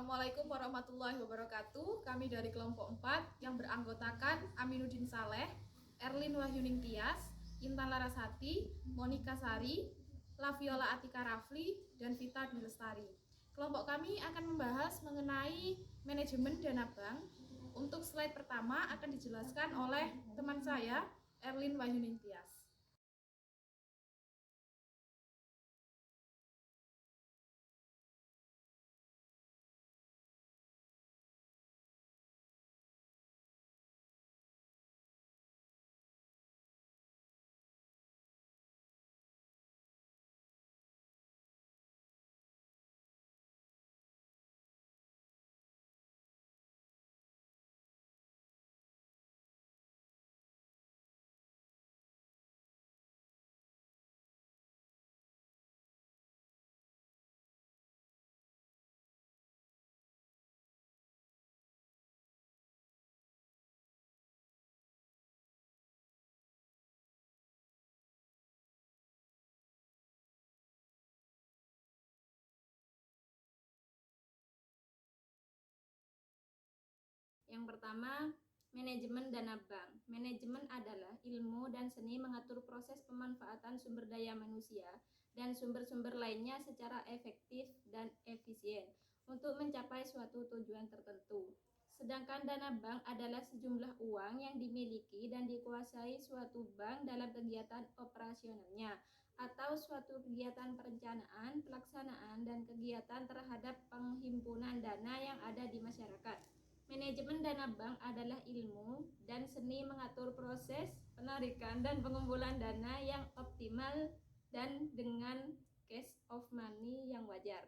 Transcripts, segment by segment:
Assalamualaikum warahmatullahi wabarakatuh. Kami dari kelompok 4 yang beranggotakan Aminuddin Saleh, Erlin Wahyuning Tias, Intan Larasati, Monika Sari, Laviola Atika Rafli, dan Vita Dwi Lestari. Kelompok kami akan membahas mengenai manajemen dana bank. Untuk slide pertama akan dijelaskan oleh teman saya, Erlin Wahyuning Tias. Yang pertama, manajemen dana bank. Manajemen adalah ilmu dan seni mengatur proses pemanfaatan sumber daya manusia dan sumber-sumber lainnya secara efektif dan efisien untuk mencapai suatu tujuan tertentu. Sedangkan dana bank adalah sejumlah uang yang dimiliki dan dikuasai suatu bank dalam kegiatan operasionalnya atau suatu kegiatan perencanaan, pelaksanaan, dan kegiatan terhadap penghimpunan dana yang ada di masyarakat. Manajemen dana bank adalah ilmu dan seni mengatur proses penarikan dan pengumpulan dana yang optimal dan dengan cash of money yang wajar.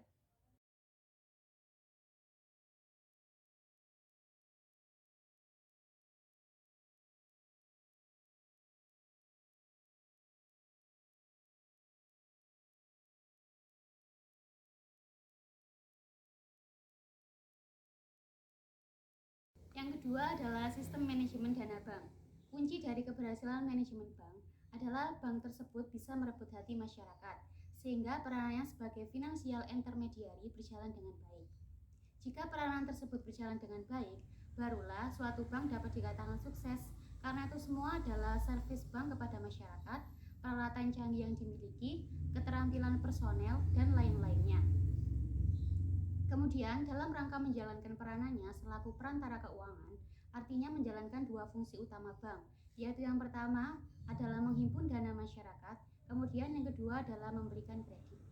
Yang kedua adalah sistem manajemen dana bank. Kunci dari keberhasilan manajemen bank adalah bank tersebut bisa merebut hati masyarakat, sehingga peranannya sebagai financial intermediary berjalan dengan baik. Jika peranan tersebut berjalan dengan baik, barulah suatu bank dapat dikatakan sukses, karena itu semua adalah servis bank kepada masyarakat, peralatan canggih yang dimiliki, keterampilan personel, dan lain-lainnya. Kemudian, dalam rangka menjalankan peranannya selaku perantara keuangan, artinya menjalankan dua fungsi utama bank, yaitu yang pertama adalah menghimpun dana masyarakat, kemudian yang kedua adalah memberikan kredit.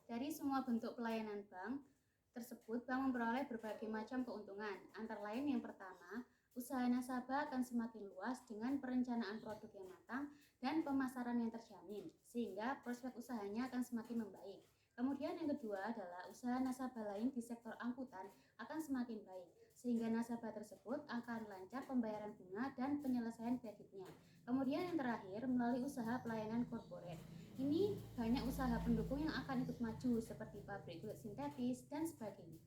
Dari semua bentuk pelayanan bank tersebut, bank memperoleh berbagai macam keuntungan. Antara lain yang pertama, usaha nasabah akan semakin luas dengan perencanaan produk yang matang dan pemasaran yang terjamin, sehingga prospek usahanya akan semakin membaik. Kemudian yang kedua adalah usaha nasabah lain di sektor angkutan akan semakin baik, sehingga nasabah tersebut akan lancar pembayaran bunga dan penyelesaian kreditnya. Kemudian yang terakhir, melalui usaha pelayanan korporat. Ini banyak usaha pendukung yang akan ikut maju seperti pabrik kulit sintetis dan sebagainya.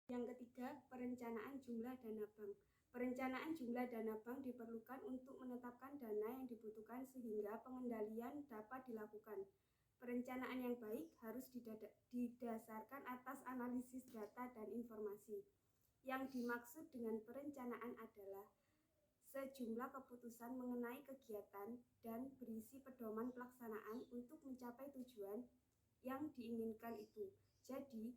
Yang ketiga, perencanaan jumlah dana bank. Perencanaan jumlah dana bank diperlukan untuk menetapkan dana yang dibutuhkan sehingga pengendalian dapat dilakukan. Perencanaan yang baik harus didasarkan atas analisis data dan informasi. Yang dimaksud dengan perencanaan adalah sejumlah keputusan mengenai kegiatan dan berisi pedoman pelaksanaan untuk mencapai tujuan yang diinginkan itu. Jadi,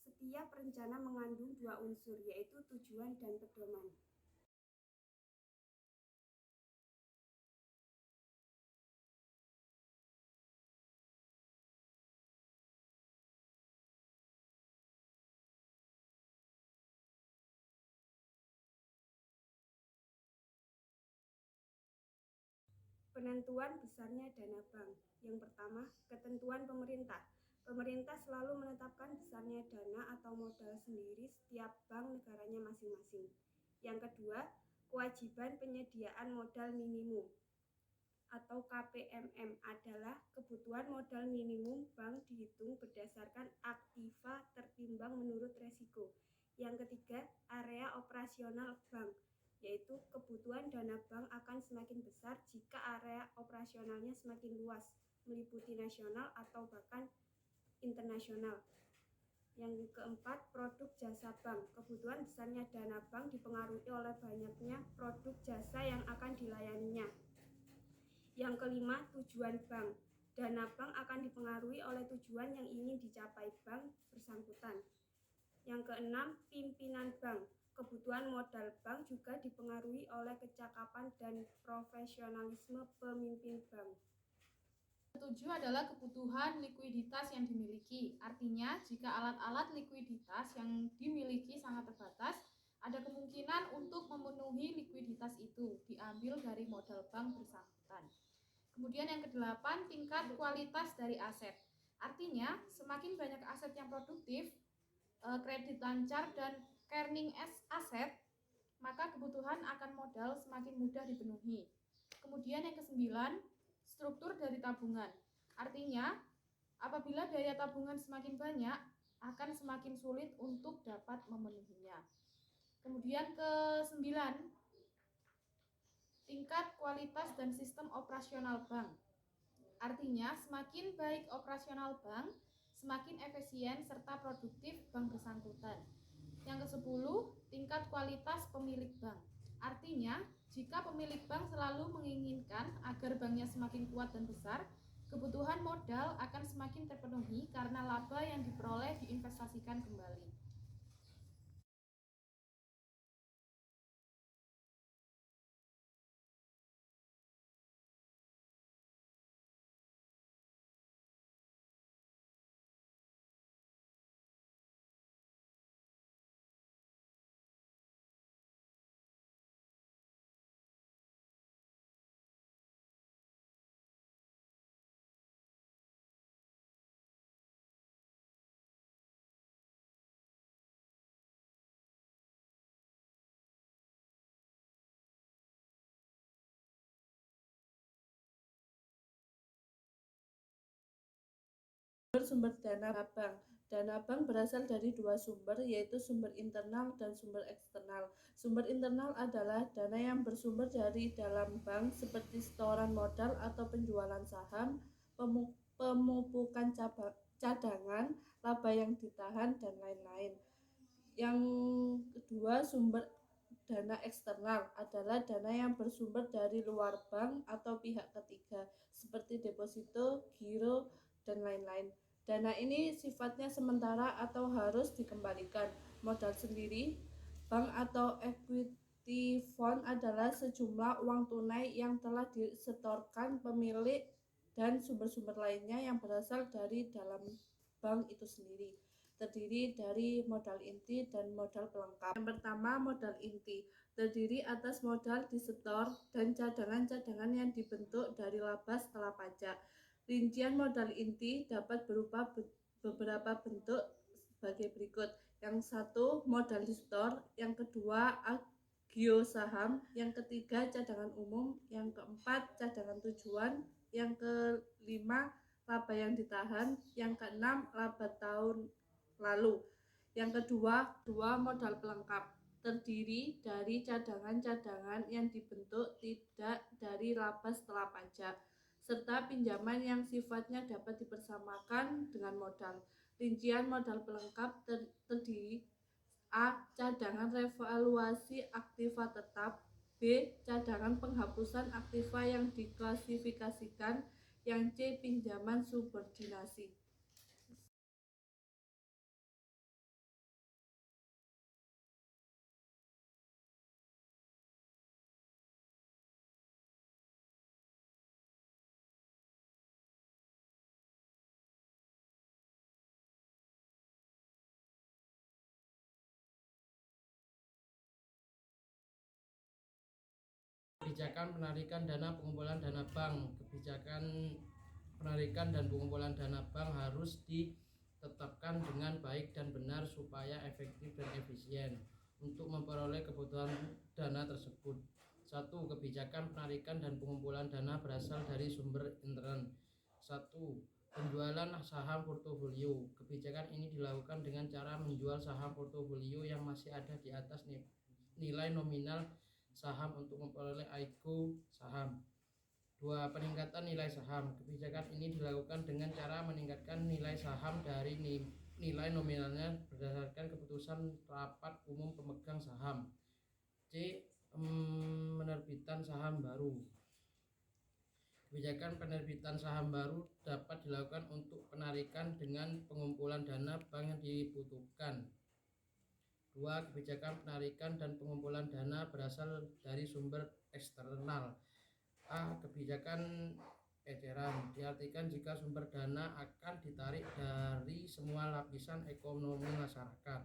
setiap rencana mengandung dua unsur, yaitu tujuan dan pedoman. Penentuan besarnya dana bank. Yang pertama, ketentuan pemerintah. Pemerintah selalu menetapkan besarnya dana atau modal sendiri setiap bank negaranya masing-masing. Yang kedua, kewajiban penyediaan modal minimum atau KPMM adalah kebutuhan modal minimum bank dihitung berdasarkan aktiva tertimbang menurut resiko. Yang ketiga, area operasional bank, yaitu kebutuhan dana bank akan semakin besar jika area operasionalnya semakin luas, meliputi nasional atau bahkan internasional. Yang keempat, produk jasa bank. Kebutuhan besarnya dana bank dipengaruhi oleh banyaknya produk jasa yang akan dilayaninya. Yang kelima, tujuan bank. Dana bank akan dipengaruhi oleh tujuan yang ingin dicapai bank bersangkutan. Yang keenam, pimpinan bank. Kebutuhan modal bank juga dipengaruhi oleh kecakapan dan profesionalisme pemimpin bank. Ketujuh adalah kebutuhan likuiditas yang dimiliki. Artinya, jika alat-alat likuiditas yang dimiliki sangat terbatas, ada kemungkinan untuk memenuhi likuiditas itu diambil dari modal bank bersangkutan. Kemudian yang kedelapan, tingkat kualitas dari aset. Artinya, semakin banyak aset yang produktif, kredit lancar, dan earning aset, maka kebutuhan akan modal semakin mudah dipenuhi. Kemudian yang kesembilan, struktur dari tabungan. Artinya, apabila daya tabungan semakin banyak, akan semakin sulit untuk dapat memenuhinya. Kemudian ke-9, tingkat kualitas dan sistem operasional bank. Artinya, semakin baik operasional bank, semakin efisien serta produktif bank bersangkutan. Yang ke-10, tingkat kualitas pemilik bank. Artinya, jika pemilik bank selalu menginginkan agar banknya semakin kuat dan besar, kebutuhan modal akan semakin terpenuhi karena laba yang diperoleh diinvestasikan kembali. Sumber dana bank. Dana bank berasal dari dua sumber, yaitu sumber internal dan sumber eksternal. Sumber internal adalah dana yang bersumber dari dalam bank seperti setoran modal atau penjualan saham, pemupukan cadangan, laba yang ditahan, dan lain-lain. Yang kedua, sumber dana eksternal adalah dana yang bersumber dari luar bank atau pihak ketiga, seperti deposito, giro, dan lain-lain. Dana ini sifatnya sementara atau harus dikembalikan. Modal sendiri, bank atau equity fund adalah sejumlah uang tunai yang telah disetorkan pemilik dan sumber-sumber lainnya yang berasal dari dalam bank itu sendiri. Terdiri dari modal inti dan modal pelengkap. Yang pertama, modal inti. Terdiri atas modal disetor dan cadangan-cadangan yang dibentuk dari laba setelah pajak. Rincian modal inti dapat berupa beberapa bentuk sebagai berikut. Yang satu, modal disetor. Yang kedua, agio saham. Yang ketiga, cadangan umum. Yang keempat, cadangan tujuan. Yang kelima, laba yang ditahan. Yang keenam, laba tahun lalu. Yang kedua, modal pelengkap. Terdiri dari cadangan-cadangan yang dibentuk tidak dari laba setelah pajak, serta pinjaman yang sifatnya dapat dipersamakan dengan modal. Rincian modal pelengkap terdiri: A. Cadangan revaluasi aktiva tetap. B. Cadangan penghapusan aktiva yang diklasifikasikan. Yang C. Pinjaman subordinasi. Kebijakan penarikan dana pengumpulan dana bank. Kebijakan penarikan dan pengumpulan dana bank harus ditetapkan dengan baik dan benar supaya efektif dan efisien untuk memperoleh kebutuhan dana tersebut. 1. Kebijakan penarikan dan pengumpulan dana berasal dari sumber intern. 1. Penjualan saham portofolio. Kebijakan ini dilakukan dengan cara menjual saham portofolio yang masih ada di atas nilai nominal saham untuk memperoleh IGO saham. 2. Peningkatan nilai saham. Kebijakan ini dilakukan dengan cara meningkatkan nilai saham dari nilai nominalnya berdasarkan keputusan rapat umum pemegang saham. C. Penerbitan saham baru. Kebijakan penerbitan saham baru dapat dilakukan untuk penarikan dengan pengumpulan dana bank yang dibutuhkan. 2. Kebijakan penarikan dan pengumpulan dana berasal dari sumber eksternal. A. Kebijakan eceran diartikan jika sumber dana akan ditarik dari semua lapisan ekonomi masyarakat.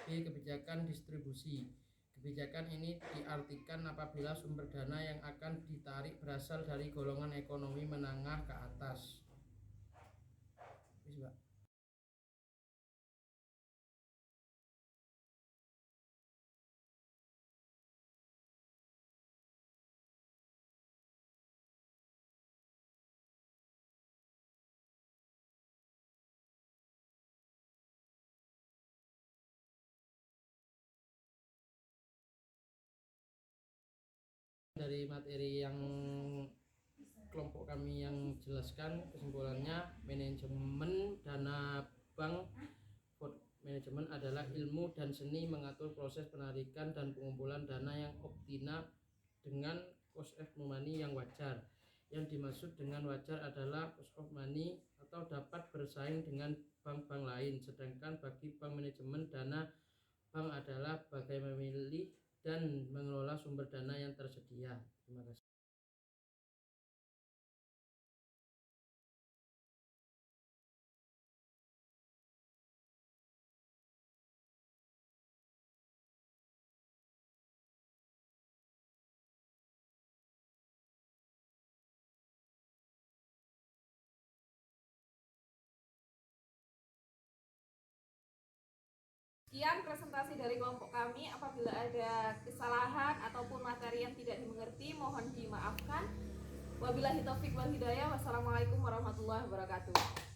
B. Kebijakan distribusi. Kebijakan ini diartikan apabila sumber dana yang akan ditarik berasal dari golongan ekonomi menengah ke atas. Dari materi yang kelompok kami yang jelaskan, kesimpulannya manajemen dana bank manajemen adalah ilmu dan seni mengatur proses penarikan dan pengumpulan dana yang optimal dengan cost of money yang wajar. Yang dimaksud dengan wajar adalah cost of money atau dapat bersaing dengan bank-bank lain, sedangkan bagi bank manajemen dana bank adalah bagaimana memilih dan mengelola sumber dana yang tersedia. Terima kasih. Sekian presentasi dari kelompok kami. Apabila ada kesalahan ataupun materi yang tidak dimengerti, mohon dimaafkan. Wabillahi taufik wal hidayah. Wassalamualaikum warahmatullahi wabarakatuh.